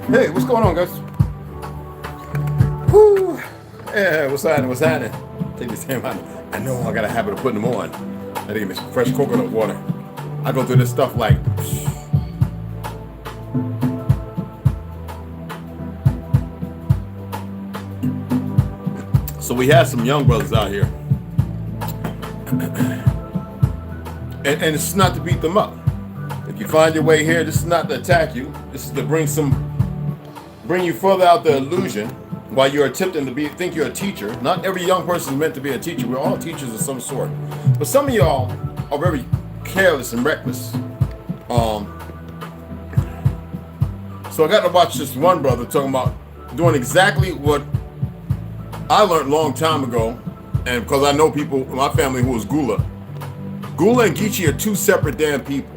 Hey, what's going on, guys? Whew. Yeah, what's happening? What's happening? Take this time out. I know I got a habit of putting them on. I gotta give me some fresh coconut water. I go through this stuff like. So we have some young brothers out here, and it's not to beat them up. If you find your way here, this is not to attack you. This is to bring you further out the illusion while you're attempting to think you're a teacher. Not every young person is meant to be a teacher. We're all teachers of some sort. But some of y'all are very careless and reckless. So I got to watch this one brother talking about doing exactly what I learned a long time ago. And because I know people in my family who was Gula. Gula and Geechee are two separate damn people.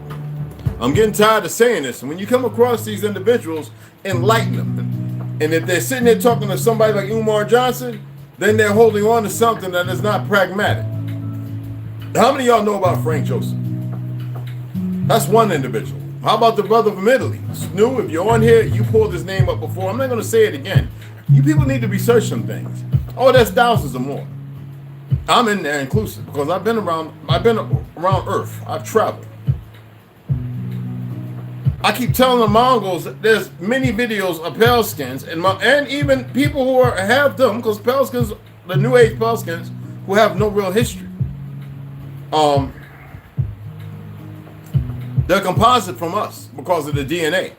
I'm getting tired of saying this. And when you come across these individuals, enlighten them. And if they're sitting there talking to somebody like Umar Johnson, then they're holding on to something that is not pragmatic. How many of y'all know about Frank Joseph? That's one individual. How about the brother from Italy? Snu, if you're on here, you pulled his name up before. I'm not going to say it again. You people need to research some things. Oh, there's thousands or more. I'm in there inclusive because I've been around Earth. I've traveled. I keep telling the Mongols that there's many videos of pale skins and even people who have them, because pale skins, the new age pale skins, who have no real history. They're composite from us because of the DNA.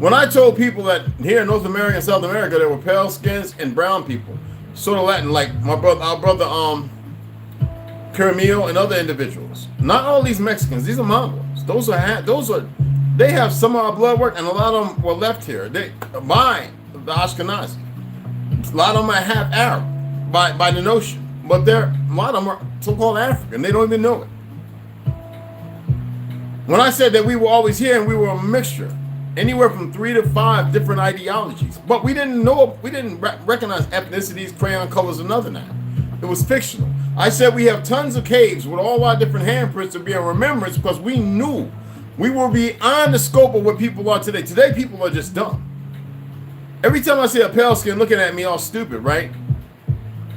When I told people that here in North America and South America there were pale skins and brown people, sort of Latin, like our brother Caramillo and other individuals. Not all these Mexicans, these are Mongols. They have some of our blood work, and a lot of them were left here. The Ashkenazi. A lot of them are half Arab by the notion, but a lot of them are so-called African. They don't even know it. When I said that we were always here and we were a mixture, anywhere from 3 to 5 different ideologies, but we didn't recognize ethnicities, crayon colors, and other that. It was fictional. I said we have tons of caves with all our different handprints to be a remembrance because we knew we were beyond the scope of what people are today. Today, people are just dumb. Every time I see a pale skin looking at me all stupid, right?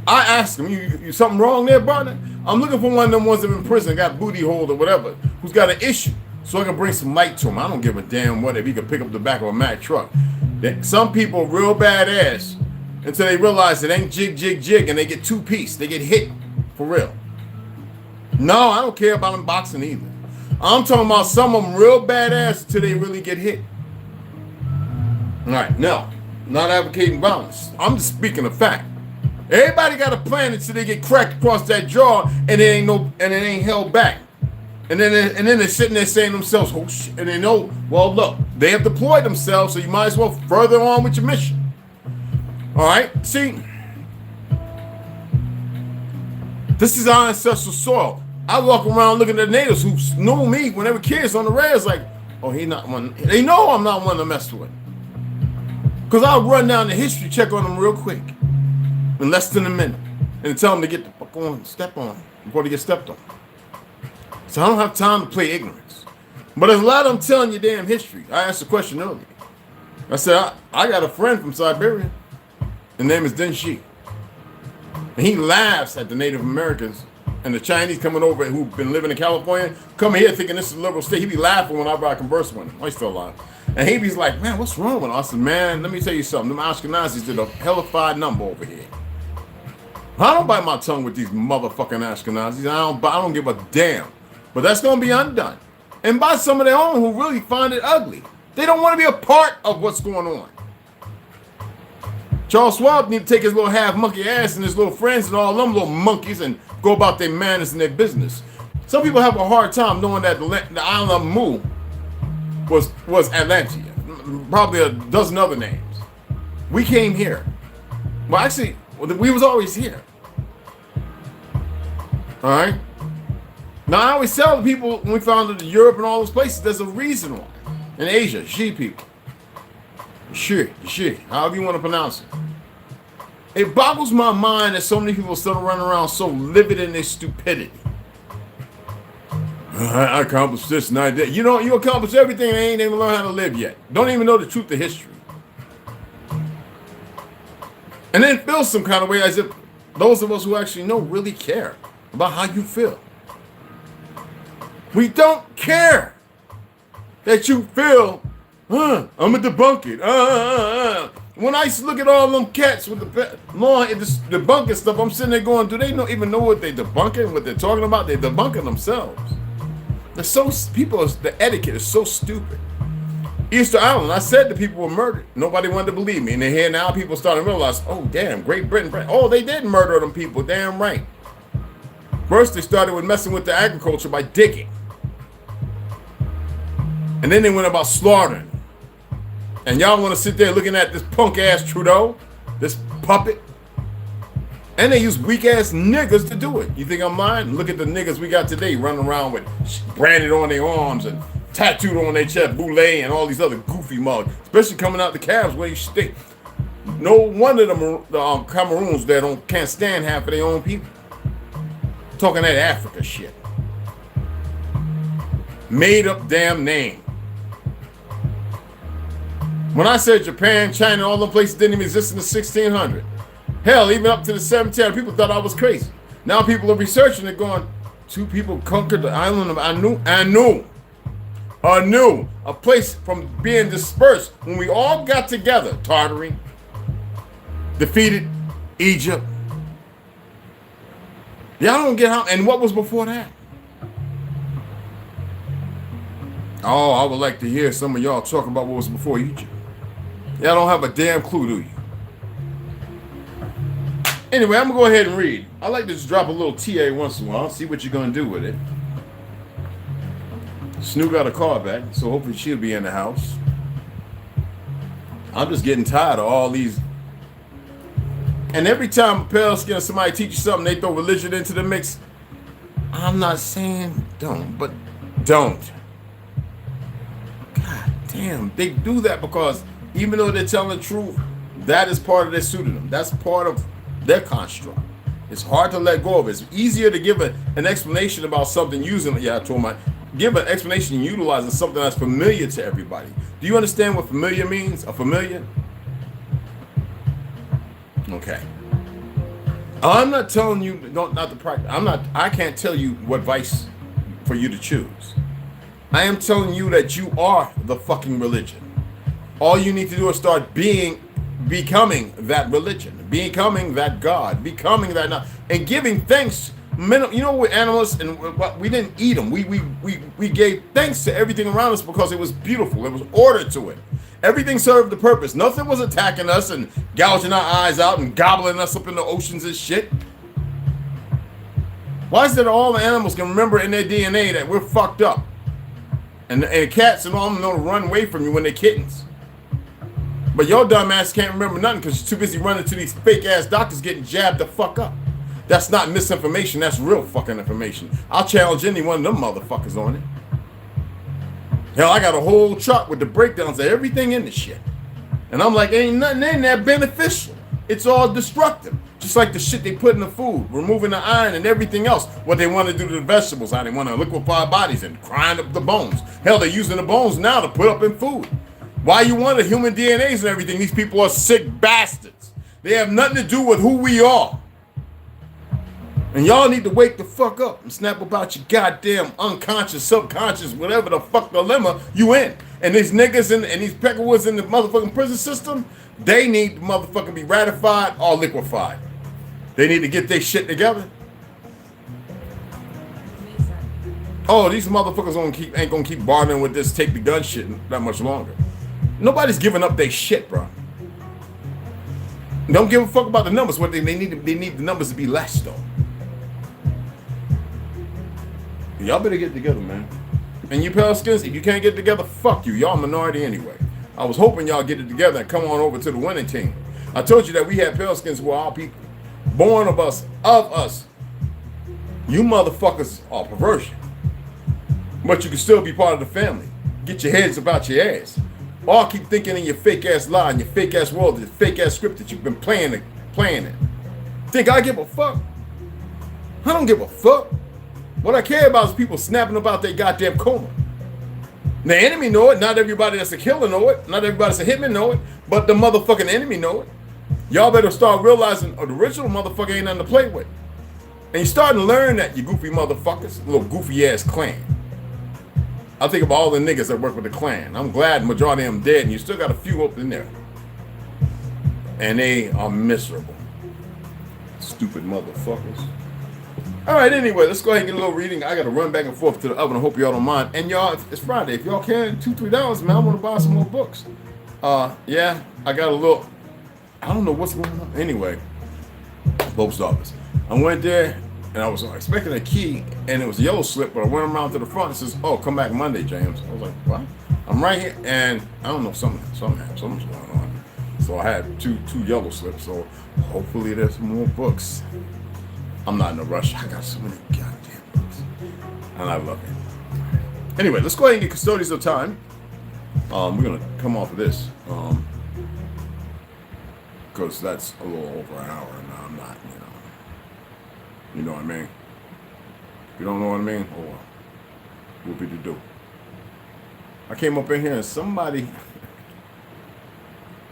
I ask them, you something wrong there, brother? I'm looking for one of them ones that are in prison, got booty hole or whatever, who's got an issue, so I can bring some light to him. I don't give a damn what if he can pick up the back of a Mack truck. Some people real badass until they realize it ain't jig, jig, jig, and they get two-piece. They get hit for real. No, I don't care about them boxing either. I'm talking about some of them real badass until they really get hit. All right, no, not advocating violence. I'm just speaking of fact. Everybody got a plan until they get cracked across that jaw and it ain't held back. And then they're sitting there saying to themselves, oh shit, and they know, well, look, they have deployed themselves, so you might as well further on with your mission. All right, see, this is our ancestral soil. I walk around looking at the natives who knew me when they were kids on the res, like, oh, he not one. They know I'm not one to mess with. Because I'll run down the history, check on them real quick, in less than a minute, and tell them to get the fuck on, step on, before they get stepped on. So I don't have time to play ignorance. But there's a lot of them telling you damn history. I asked a question earlier. I said, I got a friend from Siberia. His name is Denshi. And he laughs at the Native Americans and the Chinese coming over who've been living in California, coming here thinking this is a liberal state. He be laughing whenever I converse with him. Oh, he's still alive. And he be like, man, what's wrong with us? I said, man, let me tell you something. Them Ashkenazis did a hellified number over here. I don't bite my tongue with these motherfucking Ashkenazis. I don't give a damn. But that's going to be undone. And by some of their own who really find it ugly. They don't want to be a part of what's going on. Charles Schwab need to take his little half monkey ass and his little friends and all them little monkeys and go about their manners and their business. Some people have a hard time knowing that the island of Mu was Atlantia. Probably a dozen other names. We came here. Well, actually, we was always here. All right? Now, I always tell the people when we founded Europe and all those places, there's a reason why. In Asia, she people. She, however you want to pronounce it. It boggles my mind that so many people still running around so livid in their stupidity. I accomplished this and I did. You know, you accomplished everything and they ain't even learned how to live yet. Don't even know the truth of history. And then feel some kind of way as if those of us who actually know really care about how you feel. We don't care that you feel, I'm gonna debunk it. When I used to look at all them cats with the law and debunking stuff, I'm sitting there going, do they even know what they're debunking, what they're talking about? They're debunking themselves. They're so, the etiquette is so stupid. Easter Island, I said the people were murdered. Nobody wanted to believe me. And they're here now, people starting to realize, oh, damn, Great Britain. Oh, they did murder them people, damn right. First, they started with messing with the agriculture by digging. And then they went about slaughtering. And y'all want to sit there looking at this punk-ass Trudeau, this puppet. And they use weak-ass niggas to do it. You think I'm lying? Look at the niggas we got today running around with branded on their arms and tattooed on their chest, boule and all these other goofy mugs. Especially coming out the cabs where you stick. No wonder the Cameroons there can't stand half of their own people. Talking that Africa shit. Made up damn name. When I said Japan, China, all them places didn't even exist in the 1600s. Hell, even up to the 1700s, people thought I was crazy. Now people are researching it going, two people conquered the island of Anu, a place from being dispersed when we all got together. Tartary, defeated Egypt. Y'all don't get how, and what was before that? Oh, I would like to hear some of y'all talk about what was before Egypt. Y'all don't have a damn clue, do you? Anyway, I'm going to go ahead and read. I like to just drop a little TA once in a while, see what you're going to do with it. Snoop got a call back, so hopefully she'll be in the house. I'm just getting tired of all these. And every time a pale skin or somebody teaches something, they throw religion into the mix. I'm not saying don't, but don't. God damn, they do that because even though they're telling the truth, that is part of their pseudonym. That's part of their construct. It's hard to let go of it. It's easier to give an explanation about something using, give an explanation utilizing something that's familiar to everybody. Do you understand what familiar means? A familiar? Okay. I'm not telling you not to practice. I can't tell you what vice for you to choose. I am telling you that you are the fucking religion. All you need to do is start becoming that religion, becoming that God, becoming that, and giving thanks. You know, with animals, and we didn't eat them. We gave thanks to everything around us because it was beautiful. It was order to it. Everything served the purpose. Nothing was attacking us and gouging our eyes out and gobbling us up in the oceans and shit. Why is it that all the animals can remember in their DNA that we're fucked up? And cats and all of them know to run away from you when they're kittens. But your dumb ass can't remember nothing because you're too busy running to these fake ass doctors getting jabbed the fuck up. That's not misinformation, that's real fucking information. I'll challenge any one of them motherfuckers on it. Hell, I got a whole chart with the breakdowns of everything in this shit. And I'm like, ain't nothing in there beneficial. It's all destructive. Just like the shit they put in the food, removing the iron and everything else. What they want to do to the vegetables, how they want to liquefy bodies and grind up the bones. Hell, they're using the bones now to put up in food. Why you want the human DNAs and everything? These people are sick bastards. They have nothing to do with who we are. And y'all need to wake the fuck up and snap about your goddamn unconscious, subconscious, whatever the fuck dilemma you in. And these niggas and these peckerwoods in the motherfucking prison system, they need to motherfucking be ratified or liquefied. They need to get their shit together. Oh, these motherfuckers ain't gonna keep bartering with this take the gun shit that much longer. Nobody's giving up their shit, bro. Don't give a fuck about the numbers. What they need the numbers to be less though. Y'all better get together, man. And you pale skins, if you can't get together, fuck you. Y'all minority anyway. I was hoping y'all get it together and come on over to the winning team. I told you that we had pale skins who are our people. Born of us. You motherfuckers are perversion. But you can still be part of the family. Get your heads about your ass. Or keep thinking in your fake ass lie, in your fake ass world, the fake ass script that you've been playing it. Think I give a fuck? I don't give a fuck. What I care about is people snapping about their goddamn coma. The enemy know it. Not everybody that's a killer know it. Not everybody that's a hitman know it. But the motherfucking enemy know it. Y'all better start realizing the original motherfucker ain't nothing to play with. And you starting to learn that, you goofy motherfuckers. Little goofy ass clan. I think about all the niggas that work with the clan. I'm glad the majority of them dead and you still got a few up in there. And they are miserable. Stupid motherfuckers. All right, anyway, let's go ahead and get a little reading. I got to run back and forth to the oven. I hope y'all don't mind. And y'all, it's Friday. If y'all can, $2-3, man, I want to buy some more books. Yeah, I got a little, I don't know what's going on. Anyway, post office. I went there and I was expecting a key and it was a yellow slip, but I went around to the front and says, oh, come back Monday, James. I was like, what? I'm right here. And I don't know, something's going on. So I had two yellow slips. So hopefully there's more books. I'm not in a rush. I got so many goddamn books. And I love it. Anyway, let's go ahead and get custodians of time. We're going to come off of this. Because that's a little over an hour. And I'm not, You know what I mean? You don't know what I mean? Oh, well. Whoopie to do. I came up in here and somebody...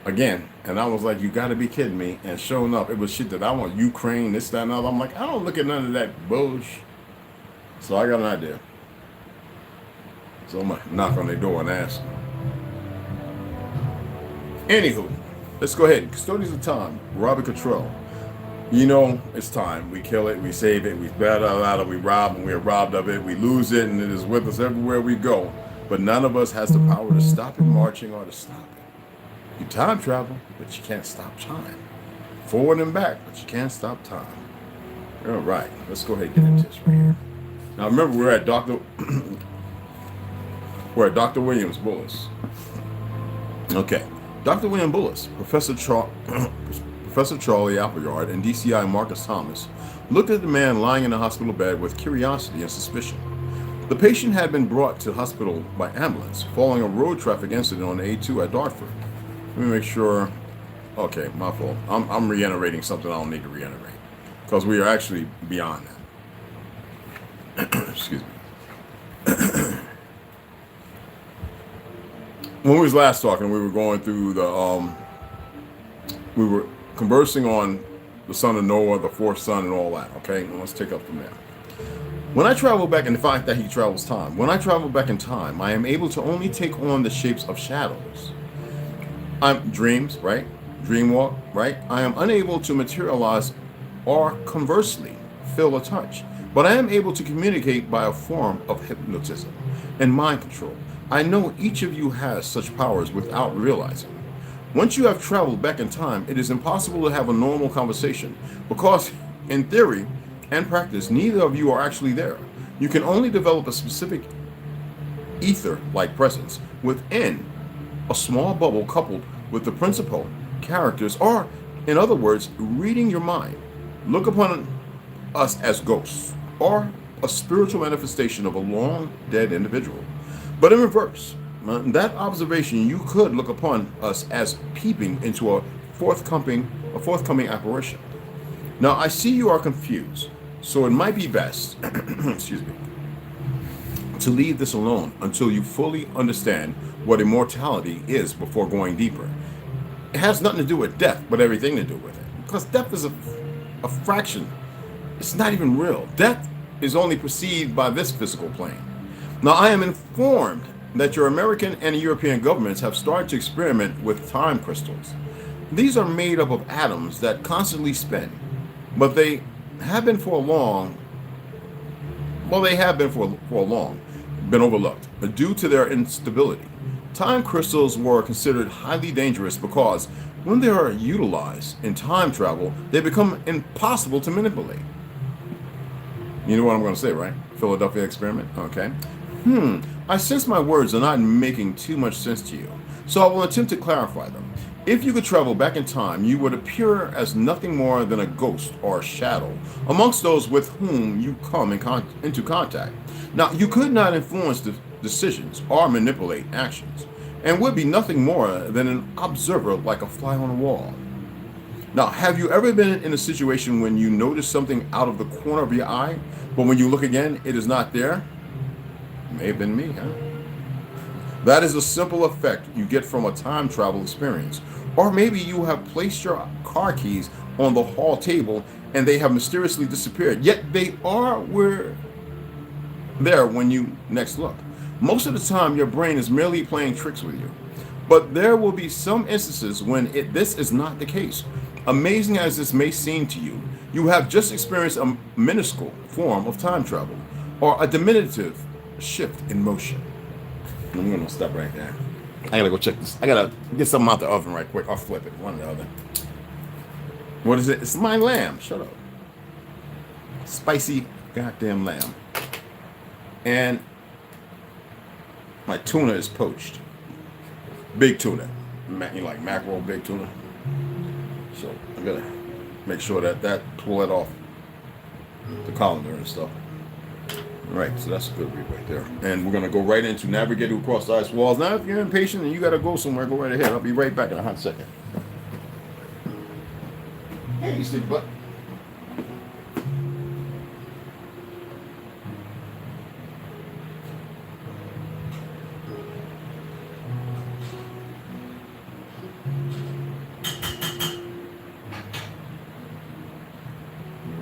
Again, and I was like, you gotta be kidding me. And showing up, it was shit that I want, Ukraine, this, that, and other. I'm like, I don't look at none of that bullshit. So I got an idea. So I'm gonna knock on their door and ask them. Anywho, let's go ahead. Custodians of time, Robert Cottrell. You know, it's time. We kill it, we save it, we battle out of it, we rob, and we are robbed of it. We lose it, and it is with us everywhere we go. But none of us has the power to stop it marching or to stop it. You time travel, but you can't stop time. Forward and back, but you can't stop time. All right, let's go ahead and get into this right here. Now remember, we're at Dr. Williams Bullis. Okay, Dr. William Bullis, Professor Charlie Appleyard, and DCI Marcus Thomas looked at the man lying in a hospital bed with curiosity and suspicion. The patient had been brought to the hospital by ambulance following a road traffic incident on the A2 at Dartford. Let me make sure. Okay, my fault. I'm reiterating something I don't need to reiterate because we are actually beyond that. Excuse me. When we was last talking, we were going through the we were conversing on the son of Noah, the fourth son, and all that. Okay, and let's take up from there. When I travel back, and the fact that he travels time, when I travel back in time, I am able to only take on the shapes of shadows. I'm dreams, right? Dream walk, right? I am unable to materialize or conversely feel a touch, but I am able to communicate by a form of hypnotism and mind control. I know each of you has such powers without realizing. Once you have traveled back in time, it is impossible to have a normal conversation because, in theory and practice, neither of you are actually there. You can only develop a specific ether-like presence within a small bubble coupled with the principal characters, or, in other words, reading your mind. Look upon us as ghosts, or a spiritual manifestation of a long-dead individual. But in reverse, that observation, you could look upon us as peeping into a forthcoming apparition. Now, I see you are confused, so it might be best, excuse me, to leave this alone until you fully understand what immortality is before going deeper. It has nothing to do with death, but everything to do with it. Because death is a fraction. It's not even real. Death is only perceived by this physical plane. Now, I am informed that your American and European governments have started to experiment with time crystals. These are made up of atoms that constantly spin, but they have been for a long, well, they have been for a long, been overlooked due to their instability. Time crystals were considered highly dangerous because when they are utilized in time travel, they become impossible to manipulate. You know what I'm going to say, right? Philadelphia experiment? Okay. I sense my words are not making too much sense to you, so I will attempt to clarify them. If you could travel back in time, you would appear as nothing more than a ghost or a shadow amongst those with whom you come into contact. Now, you could not influence the decisions or manipulate actions, and would be nothing more than an observer like a fly on a wall. Now, have you ever been in a situation when you notice something out of the corner of your eye, but when you look again, it is not there? May have been me, huh? That is a simple effect you get from a time travel experience. Or maybe you have placed your car keys on the hall table and they have mysteriously disappeared, yet they are there when you next look. Most of the time, your brain is merely playing tricks with you. But there will be some instances when this is not the case. Amazing as this may seem to you, you have just experienced a minuscule form of time travel, or a diminutive shift in motion. I'm gonna stop right there. I gotta go check this. I gotta get something out the oven right quick. I'll flip it, one or the other. What is it? It's my lamb. Shut up. Spicy goddamn lamb. And my tuna is poached. Big tuna. You like mackerel, big tuna. So I gotta make sure that pull it off the colander and stuff. All right, so that's a good read right there. And we're gonna go right into navigating across the ice walls. Now, if you're impatient and you gotta go somewhere, go right ahead. I'll be right back in a hot second. Hey, you stick butt.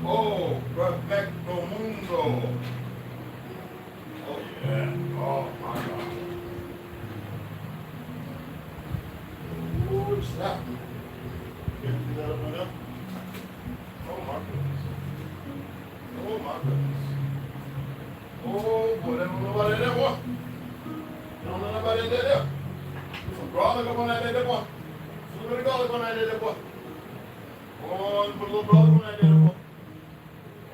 Oh, perfecto mundo. Oh, yeah. Oh, my God. Ooh, snap. Get that up on there. Oh, my goodness. Oh, my goodness. Oh, boy, they don't know about that one. They don't know about that there. Some garlic up on that there, boy. A little bit of garlic on that there, boy. Oh, put a little garlic on that there, boy.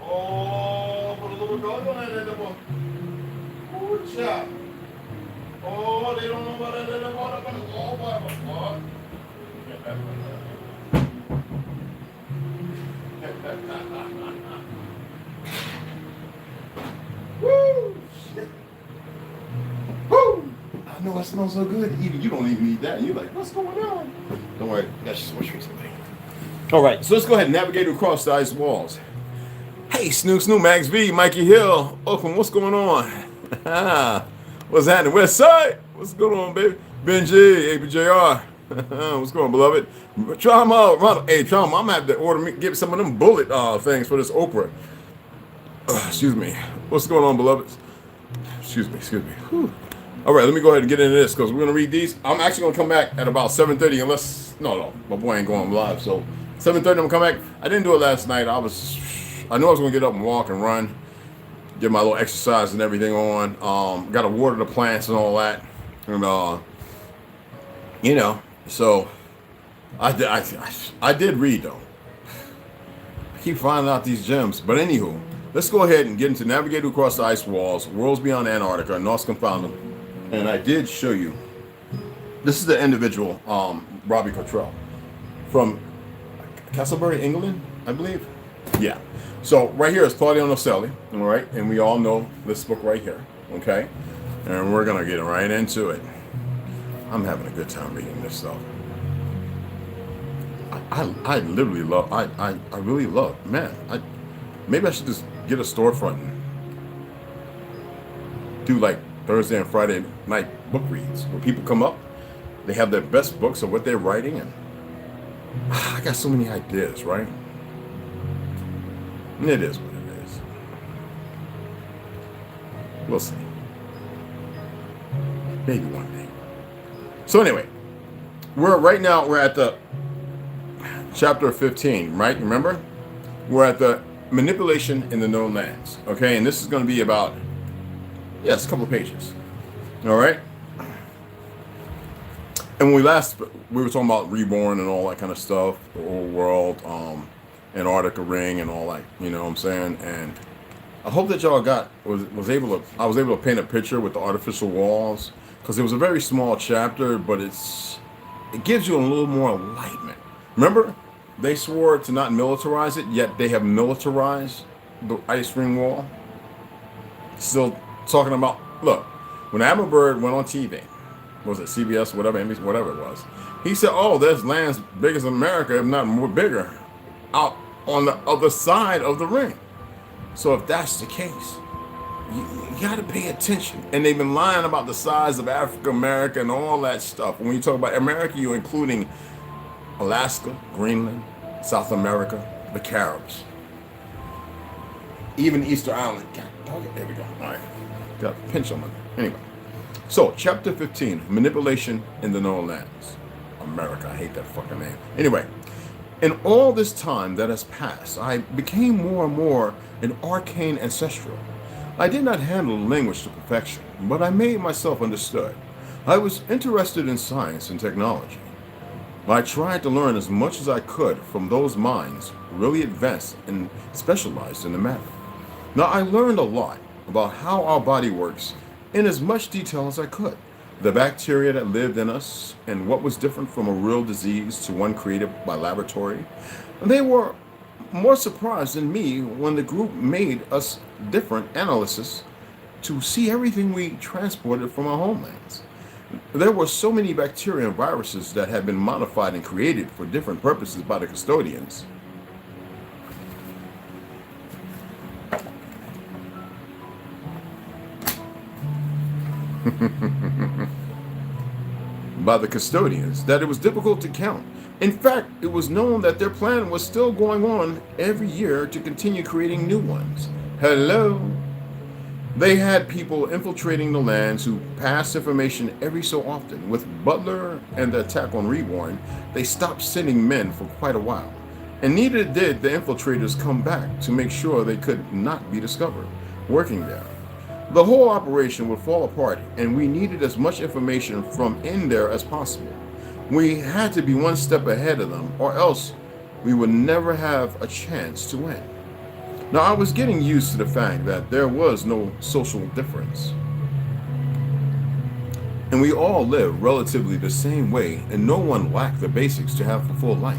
Oh, put a little garlic on that there, boy. Good job. Oh, they don't know about that there, boy. Oh, boy. Woo! Shit. Woo! I know it smells so good. Even you don't even eat that. And you're like, what's going on? Don't worry. That's just what you're saying. All right, so let's go ahead and navigate across the ice walls. Hey, Snook, Max V, Mikey Hill, Oakland, what's going on? What's happening? West Side, what's going on, baby? Benji, APJR, what's going on, beloved? Try them out, Ronald. Hey, try them. I'm gonna have to order me, get some of them bullet things for this Oprah. Excuse me. What's going on, beloveds? Excuse me. Whew. All right, let me go ahead and get into this because we're gonna read these. I'm actually gonna come back at about 7:30, unless no, my boy ain't going live, so 7:30 I'm gonna come back. I didn't do it last night. I knew I was gonna get up and walk and run, get my little exercise and everything on. Got to water the plants and all that, and you know. So I did read though. I keep finding out these gems, but anywho, let's go ahead and get into navigating across the ice walls, worlds beyond Antarctica, Norse Confoundum, and I did show you. This is the individual, Robbie Cottrell, from Castlebury, England, I believe. Yeah. So right here is Claudio Nocelli, all right? And we all know this book right here, okay? And we're going to get right into it. I'm having a good time reading this stuff. I literally love, I really love, man, maybe I should just get a storefront and do like Thursday and Friday night book reads where people come up, they have their best books of what they're writing, and I got so many ideas, right? And it is what it is. We'll see. Maybe one day. So anyway, we're at the chapter 15, right? Remember? We're at the manipulation in the known lands. Okay, and this is going to be about, yes, a couple of pages. All right. And when we were talking about reborn and all that kind of stuff, the old world, Antarctica ring and all that, you know what I'm saying? And I hope that y'all was able to paint a picture with the artificial walls, because it was a very small chapter, but it gives you a little more enlightenment. Remember, they swore to not militarize it, yet they have militarized the ice ring wall. Still talking about, look, when Admiral Byrd went on TV, was it CBS, whatever, NBC, whatever it was, he said, oh, there's lands big as America, if not more bigger, out on the other side of the ring. So if that's the case, you got to pay attention. And they've been lying about the size of Africa, America, and all that stuff. When you talk about America, you're including Alaska, Greenland, South America, the Caribs, even Easter Island. God, there we go. All right, got a pinch on my anyway. So chapter 15, manipulation in the known lands. America, I hate that fucking name. Anyway, in all this time that has passed, I became more and more an arcane ancestral. I did not handle language to perfection, but I made myself understood. I was interested in science and technology. I tried to learn as much as I could from those minds really advanced and specialized in the matter. Now, I learned a lot about how our body works in as much detail as I could. The bacteria that lived in us and what was different from a real disease to one created by laboratory. They were more surprised than me when the group made us different analysis to see everything we transported from our homelands. There were so many bacteria and viruses that had been modified and created for different purposes by the custodians. That it was difficult to count. In fact, it was known that their plan was still going on every year to continue creating new ones. Hello. They had people infiltrating the lands who passed information every so often. With Butler and the attack on Reborn, they stopped sending men for quite a while. And neither did the infiltrators come back to make sure they could not be discovered working there. The whole operation would fall apart, and we needed as much information from in there as possible. We had to be one step ahead of them, or else we would never have a chance to win. Now, I was getting used to the fact that there was no social difference, and we all lived relatively the same way, and no one lacked the basics to have a full life.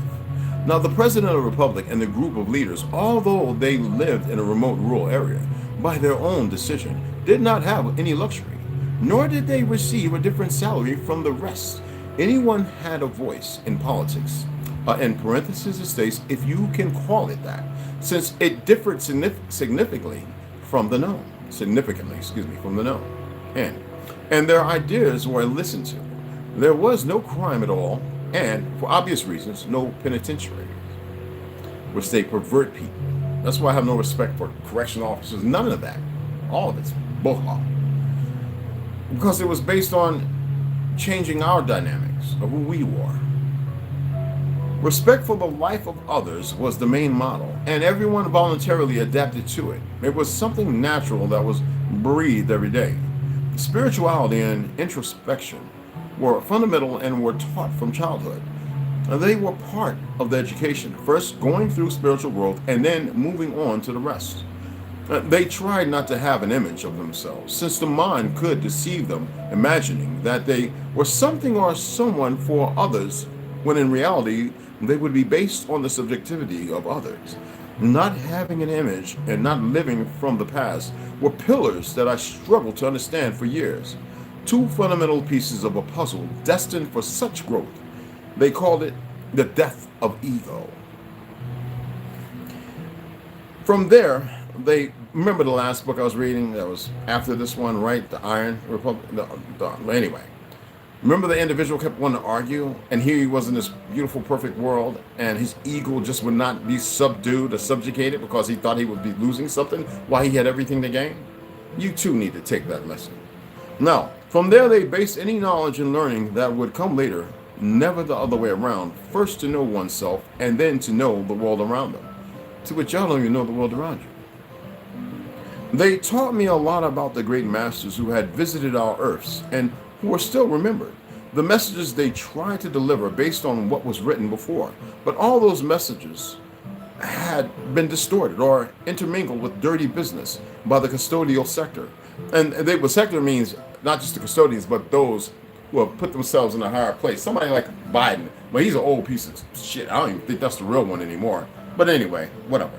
Now, the President of the Republic and the group of leaders, although they lived in a remote rural area, by their own decision, did not have any luxury, nor did they receive a different salary from the rest. Anyone had a voice in politics, in parentheses it states, if you can call it that, since it differed significantly from the known. And their ideas were listened to. There was no crime at all, and for obvious reasons, no penitentiary, which they pervert people. That's why I have no respect for correctional officers. None of that. All of it's bullshit. Because it was based on changing our dynamics of who we were. Respect for the life of others was the main model, and everyone voluntarily adapted to it. It was something natural that was breathed every day. Spirituality and introspection were fundamental and were taught from childhood. They were part of the education, first going through spiritual growth and then moving on to the rest. They tried not to have an image of themselves, since the mind could deceive them, imagining that they were something or someone for others, when in reality, they would be based on the subjectivity of others. Not having an image and not living from the past were pillars that I struggled to understand for years. Two fundamental pieces of a puzzle destined for such growth. They called it the death of ego. From there, they remember the last book I was reading that was after this one, right? The Iron Republic. Anyway, remember the individual kept wanting to argue, and here he was in this beautiful, perfect world, and his ego just would not be subdued or subjugated because he thought he would be losing something while he had everything to gain. You too need to take that lesson. Now, from there, they base any knowledge and learning that would come later, never the other way around. First to know oneself, and then to know the world around them. To which y'all don't even know the world around you. They taught me a lot about the great masters who had visited our earths and who are still remembered. The messages they tried to deliver based on what was written before. But all those messages had been distorted or intermingled with dirty business by the custodial sector. And the sector means not just the custodians, but those who have put themselves in a higher place. Somebody like Biden, well, he's an old piece of shit. I don't even think that's the real one anymore. But anyway, whatever.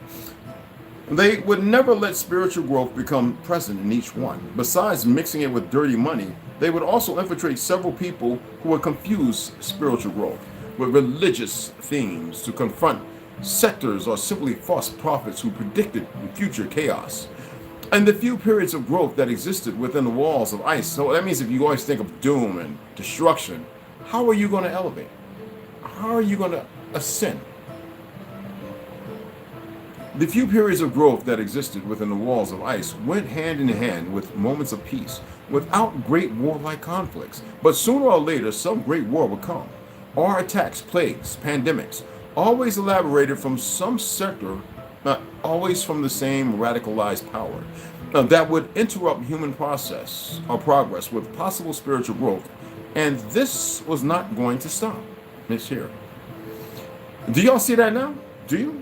They would never let spiritual growth become present in each one. Besides mixing it with dirty money, they would also infiltrate several people who would confuse spiritual growth with religious themes to confront sectors or simply false prophets who predicted future chaos. And the few periods of growth that existed within the walls of ice. So that means if you always think of doom and destruction, how are you going to elevate? How are you going to ascend? The few periods of growth that existed within the walls of ice went hand in hand with moments of peace, without great warlike conflicts. But sooner or later, some great war would come. Or attacks, plagues, pandemics, always elaborated from some sector, not always from the same radicalized power, that would interrupt human process or progress with possible spiritual growth. And this was not going to stop. It's here. Do y'all see that now? Do you?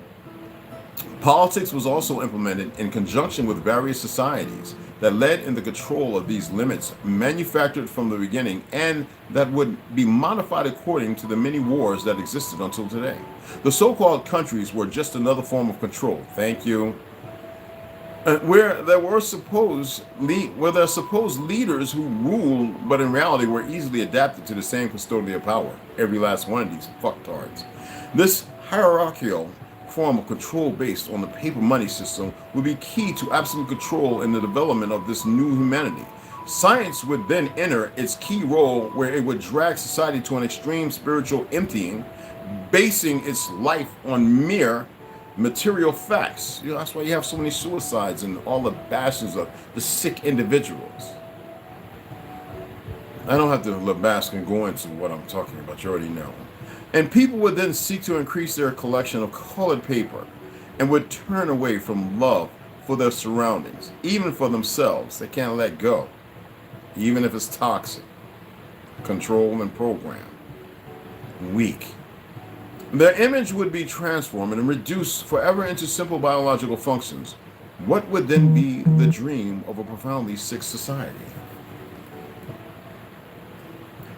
Politics was also implemented in conjunction with various societies that led in the control of these limits manufactured from the beginning and that would be modified according to the many wars that existed until today. The so-called countries were just another form of control. Thank you. Where there supposed leaders who ruled, but in reality were easily adapted to the same custodial power. Every last one of these fucktards. This hierarchical form of control based on the paper money system would be key to absolute control in the development of this new humanity. Science would then enter its key role where it would drag society to an extreme spiritual emptying, basing its life on mere material facts. You know, that's why you have so many suicides and all the bashes of the sick individuals. I don't have to bask and go into what I'm talking about. You already know. And people would then seek to increase their collection of colored paper and would turn away from love for their surroundings, even for themselves. They can't let go, even if it's toxic, control and program, weak. Their image would be transformed and reduced forever into simple biological functions. What would then be the dream of a profoundly sick society?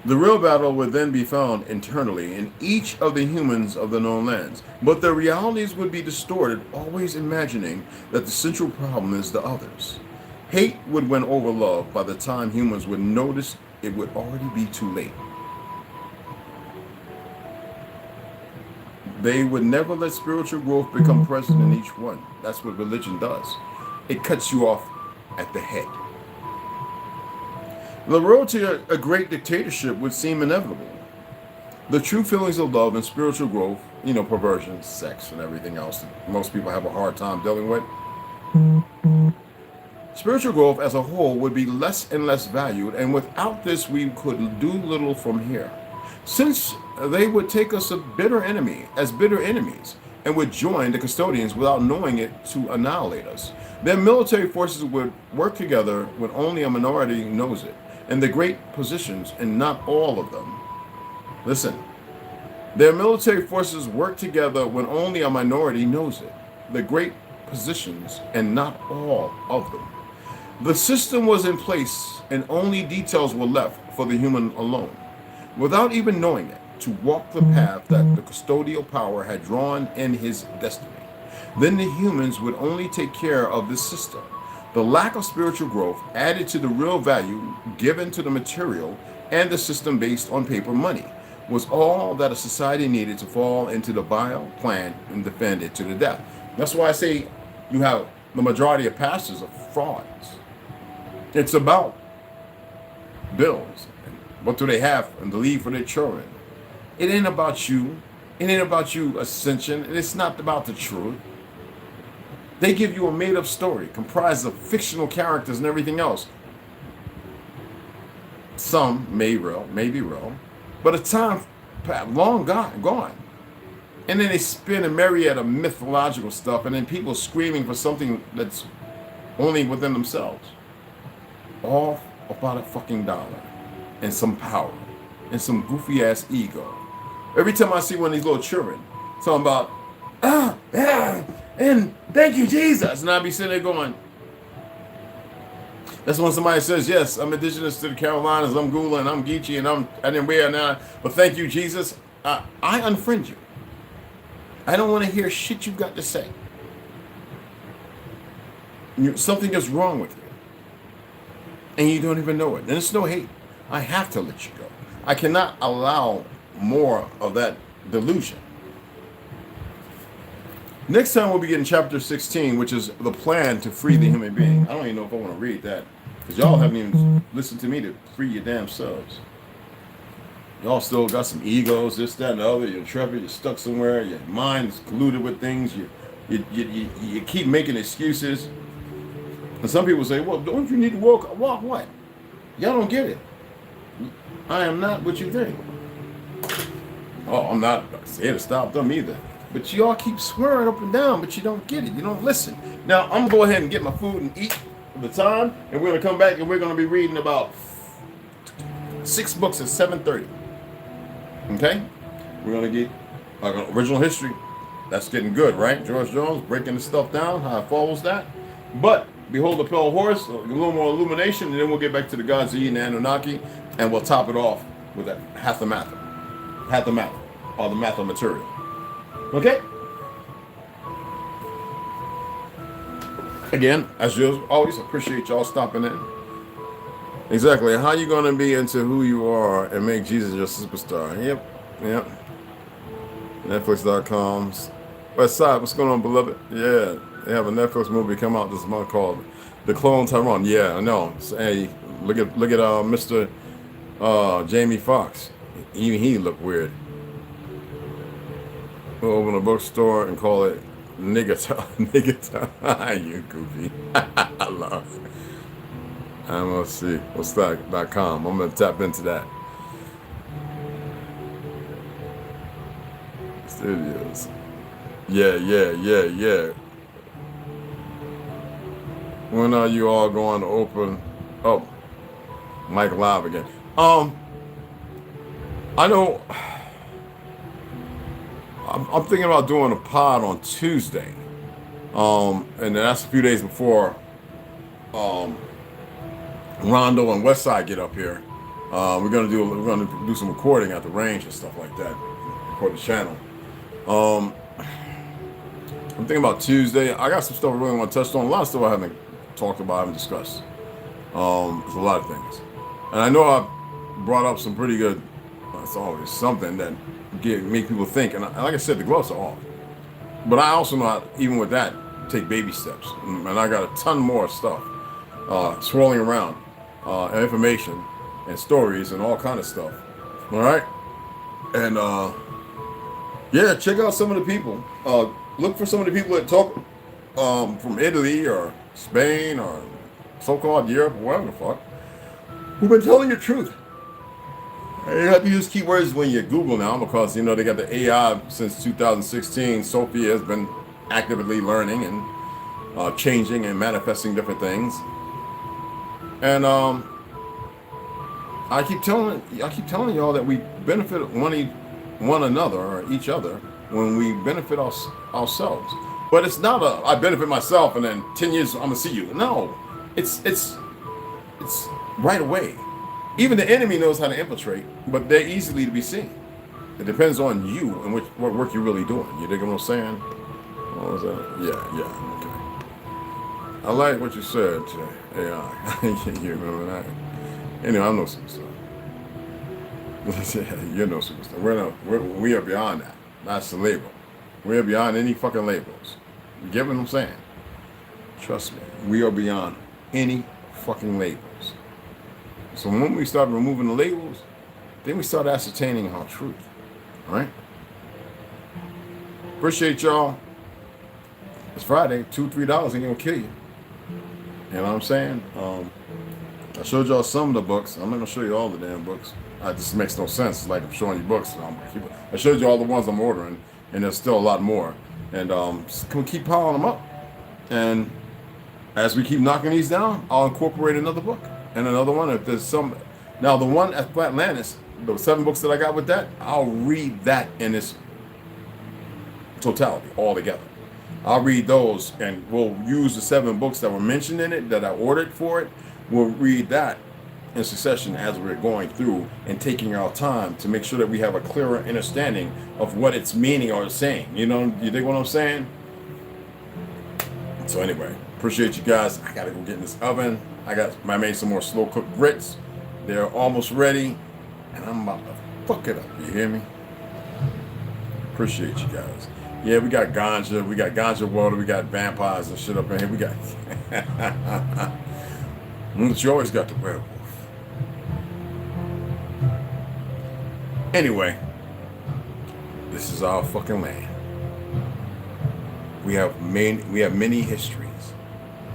The real battle would then be found internally in each of the humans of the known lands, but their realities would be distorted, always imagining that the central problem is the others. Hate would win over love. By the time humans would notice, it would already be too late. They would never let spiritual growth become present in each one. That's what religion does. It cuts you off at the head. The road to a great dictatorship would seem inevitable. The true feelings of love and spiritual growth, perversion, sex, and everything else that most people have a hard time dealing with. Spiritual growth as a whole would be less and less valued, and without this we could do little from here. Since they would take us as bitter enemies, and would join the custodians without knowing it to annihilate us. Their military forces would work together when only a minority knows it. And the great positions, and not all of them. Listen, their military forces work together when only a minority knows it. The great positions, and not all of them. The system was in place, and only details were left for the human alone, without even knowing it, to walk the path that the custodial power had drawn in his destiny. Then the humans would only take care of this system. The lack of spiritual growth added to the real value given to the material and the system based on paper money was all that a society needed to fall into the vile plan and defend it to the death. That's why I say you have the majority of pastors are frauds. It's about bills. What do they have and to leave for their children? It ain't about you. It ain't about you ascension. It's not about the truth. They give you a made-up story comprised of fictional characters and everything else. Some may be real, but a time long gone. And then they spin a myriad of mythological stuff, and then people screaming for something that's only within themselves. All about a fucking dollar and some power and some goofy ass ego. Every time I see one of these little children talking about, and thank you, Jesus, and I'll be sitting there going, that's when somebody says, yes, I'm indigenous to the Carolinas, I'm Gula, and I'm Geechee, and I didn't wear now, but thank you, Jesus. I unfriend you. I don't want to hear shit you've got to say. Something is wrong with you. And you don't even know it. And it's no hate. I have to let you go. I cannot allow more of that delusion. Next time we'll be getting chapter 16, which is the plan to free the human being. I don't even know if I want to read that, because y'all haven't even listened to me to free your damn selves. Y'all still got some egos, this, that, and the other. You're intrepid, you're stuck somewhere, your mind's colluded with things, you keep making excuses. And some people say, well, don't you need to walk? Walk what? Y'all don't get it. I am not what you think. Oh, I'm not here to stop them either. But y'all keep swearing up and down, but you don't get it. You don't listen. Now, I'm going to go ahead and get my food and eat for the time, and we're going to come back and we're going to be reading about 6 books at 7:30. Okay? We're going to get original history. That's getting good, right? George Jones breaking the stuff down, how it follows that. But behold the pale horse, a little more illumination, and then we'll get back to the gods of Eden and Anunnaki, and we'll top it off with that Hatha, or the math material. Okay? Again, as you always, appreciate y'all stopping in. Exactly. How you going to be into who you are and make Jesus your superstar? Yep. Netflix.com. West Side, what's going on, beloved? Yeah, they have a Netflix movie come out this month called The Clone Tyrone. Yeah, I know. So, hey, look at Mr. Jamie Foxx. Even he looked weird. We'll open a bookstore and call it Nigga Time. You goofy. I love it. I'm gonna see. What's that.com? I'm gonna tap into that. Studios. Yeah. When are you all going to open? Oh, Mike Live again. I know. I'm thinking about doing a pod on Tuesday, and that's a few days before Rondo and Westside get up here. We're gonna do some recording at the range and stuff like that. Record the channel. I'm thinking about Tuesday. I got some stuff I really want to touch on. A lot of stuff I haven't talked about, I haven't discussed. There's a lot of things, and I know I brought up some pretty good. It's always something that make people think. And like I said, the gloves are off. But I also know how, even with that, take baby steps. And I got a ton more stuff swirling around, and information and stories and all kind of stuff. All right, and yeah, check out some of the people. Look for some of the people that talk from Italy or Spain or so-called Europe, or whatever the fuck, who've been telling the truth. You have to use keywords when you Google now, because, they got the AI since 2016. Sophia has been actively learning and changing and manifesting different things. And I keep telling y'all that we benefit one another or each other when we benefit ourselves. But it's not I benefit myself and then 10 years I'm gonna see you. No, it's right away. Even the enemy knows how to infiltrate, but they're easily to be seen. It depends on you and what work you're really doing. You dig what I'm saying? What was that? Yeah, okay. I like what you said, AI. You remember that? Anyway, I know some stuff. You're no superstar. We are beyond that. That's the label. We are beyond any fucking labels. You get what I'm saying? Trust me. We are beyond any fucking labels. So when we start removing the labels, then we start ascertaining our truth. All right? Appreciate y'all. It's Friday. $2, $3 ain't gonna kill you. You know what I'm saying? I showed y'all some of the books. I'm not gonna show you all the damn books. It just makes no sense. It's like I'm showing you books. I showed you all the ones I'm ordering, and there's still a lot more. And can we keep piling them up? And as we keep knocking these down, I'll incorporate another book and another one. If there's some, now the one at Atlantis, the 7 books that I got with that, I'll read that in its totality, all together. I'll read those, and we'll use the 7 books that were mentioned in it that I ordered for it. We'll read that in succession as we're going through and taking our time to make sure that we have a clearer understanding of what it's meaning or it's saying. You know, you think what I'm saying? So anyway, appreciate you guys. I gotta go get in this oven. I made some more slow cooked grits. They're almost ready, and I'm about to fuck it up. You hear me? Appreciate you guys. Yeah, we got ganja water, we got vampires and shit up in here. We got but you always got the werewolf. Anyway, this is our fucking land. We have many histories.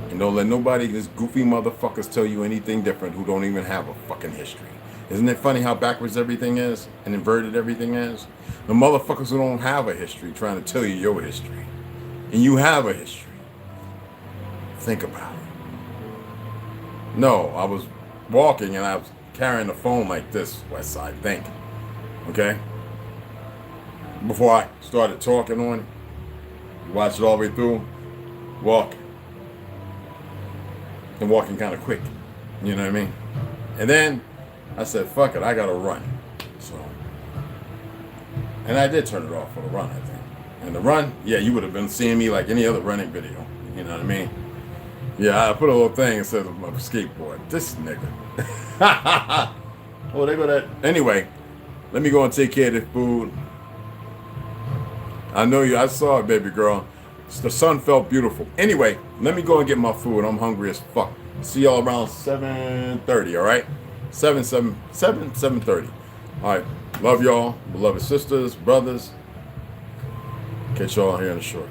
And don't let nobody, this goofy motherfuckers, tell you anything different who don't even have a fucking history. Isn't it funny how backwards everything is and inverted everything is? The motherfuckers who don't have a history trying to tell you your history. And you have a history. Think about it. No, I was walking and I was carrying the phone like this, West Side, think. Okay? Before I started talking on it, watch it all the way through, walking. And walking kind of quick. You know what I mean? And then I said, fuck it, I gotta run. So, and I did turn it off for the run, I think. And the run, yeah, you would have been seeing me like any other running video. You know what I mean? Yeah, I put a little thing that says my skateboard. This nigga. Oh, they go that. Anyway, let me go and take care of this food. I know you, I saw it, baby girl. The sun felt beautiful. Anyway, let me go and get my food. I'm hungry as fuck. See y'all around 7:30, all right? 7:30. All right. Love y'all, beloved sisters, brothers. Catch y'all here in the short.